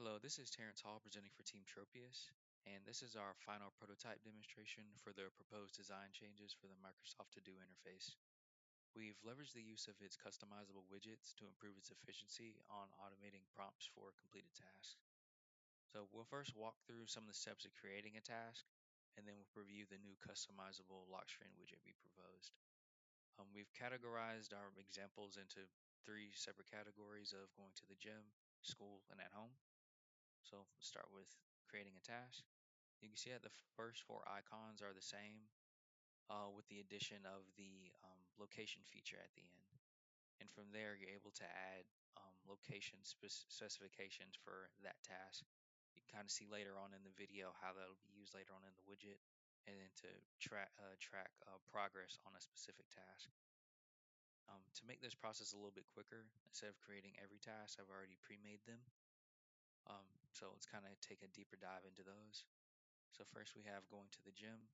Hello, this is Terrence Hall presenting for Team Tropius, and this is our final prototype demonstration for the proposed design changes for the Microsoft To Do interface. We've leveraged the use of its customizable widgets to improve its efficiency on automating prompts for completed tasks. So we'll first walk through some of the steps of creating a task, and then we'll review the new customizable lock screen widget we proposed. We've categorized our examples into three separate categories of going to the gym, school, and at home. So let's start with creating a task. You can see that the first four icons are the same with the addition of the location feature at the end. And from there, you're able to add location specifications for that task. You can kind of see later on in the video how that'll be used later on in the widget and then to track progress on a specific task. To make this process a little bit quicker, instead of creating every task, I've already pre-made them. So let's kind of take a deeper dive into those. So first we have going to the gym.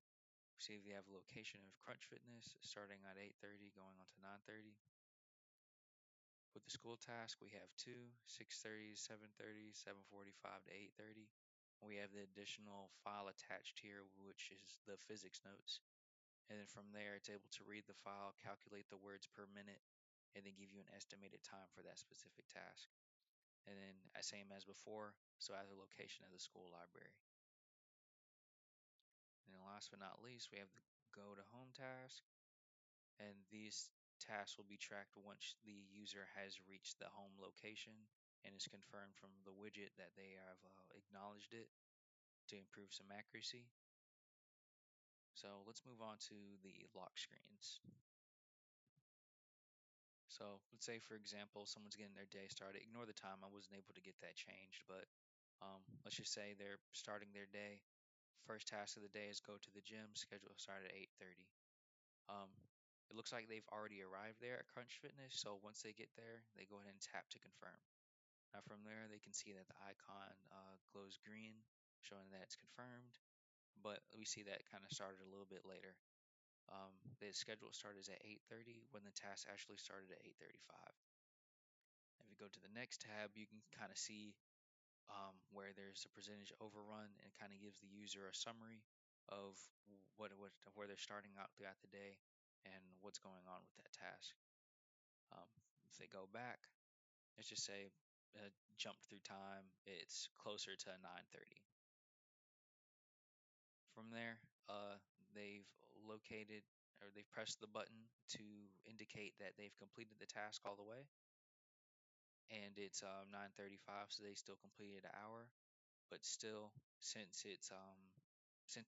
See we have location of Crunch Fitness starting at 8:30 going on to 9:30. With the school task we have 6:30, 7:30, 7:45 to 8:30. We have the additional file attached here, which is the physics notes. And then from there it's able to read the file, calculate the words per minute, and then give you an estimated time for that specific task. And then same as before, so as a location of the school library. And then last but not least, we have the go to home task. And these tasks will be tracked once the user has reached the home location and is confirmed from the widget that they have acknowledged it to improve some accuracy. So let's move on to the lock screens. So let's say, for example, someone's getting their day started. Ignore the time. I wasn't able to get that changed, but let's just say they're starting their day. First task of the day is go to the gym. Schedule to start at 8:30. Um, it looks like they've already arrived there at Crunch Fitness. So once they get there, they go ahead and tap to confirm. Now from there, they can see that the icon glows green, showing that it's confirmed. But we see that it kind of started a little bit later. The schedule started at 8:30 when the task actually started at 8:35. If you go to the next tab, you can kind of see where there's a percentage overrun and kind of gives the user a summary of where they're starting out throughout the day and what's going on with that task. If they go back, let's just say jumped through time, it's closer to 9:30. From there, they've located or they've pressed the button to indicate that they've completed the task all the way, and it's 9:35, so they still completed an hour. But still, since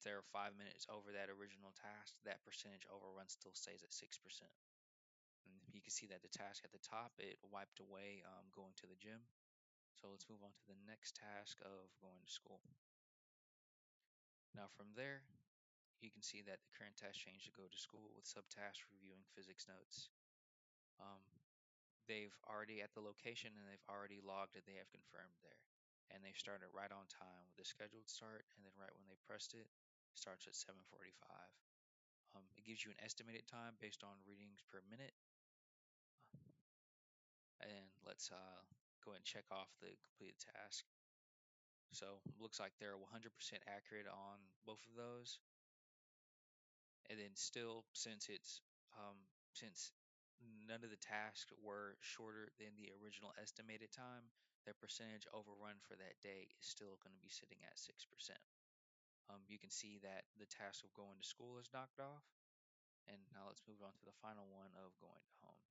they're 5 minutes over that original task, that percentage overrun still stays at 6%. And you can see that the task at the top, it wiped away going to the gym. So let's move on to the next task of going to school. Now from there, you can see that the current task changed to go to school with subtasks reviewing physics notes. Um, they've already at the location and they've already logged that they have confirmed there. And they started right on time with the scheduled start, and then right when they pressed it, starts at 7:45. It gives you an estimated time based on readings per minute. And let's go ahead and check off the completed task. So looks like they're 100% accurate on both of those. And then still, since none of the tasks were shorter than the original estimated time, their percentage overrun for that day is still going to be sitting at 6%. You can see that the task of going to school is knocked off. And now let's move on to the final one of going to home.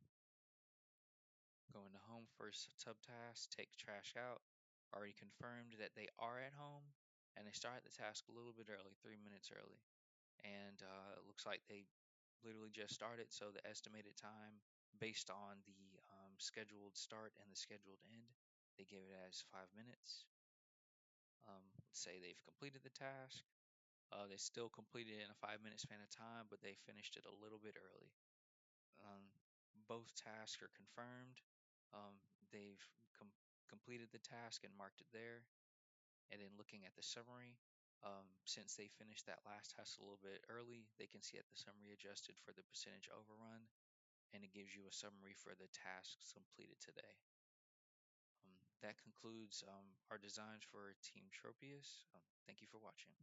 Going to home, first subtask, take trash out. Already confirmed that they are at home, and they start the task a little bit early, 3 minutes early. And it looks like they literally just started, so the estimated time based on the scheduled start and the scheduled end, they gave it as 5 minutes. Let's say they've completed the task. They still completed it in a 5 minute span of time, but they finished it a little bit early. Um, both tasks are confirmed. They've completed the task and marked it there. And then looking at the summary, since they finished that last task a little bit early, they can see that the summary adjusted for the percentage overrun, and it gives you a summary for the tasks completed today. that concludes our designs for Team Tropius. Thank you for watching.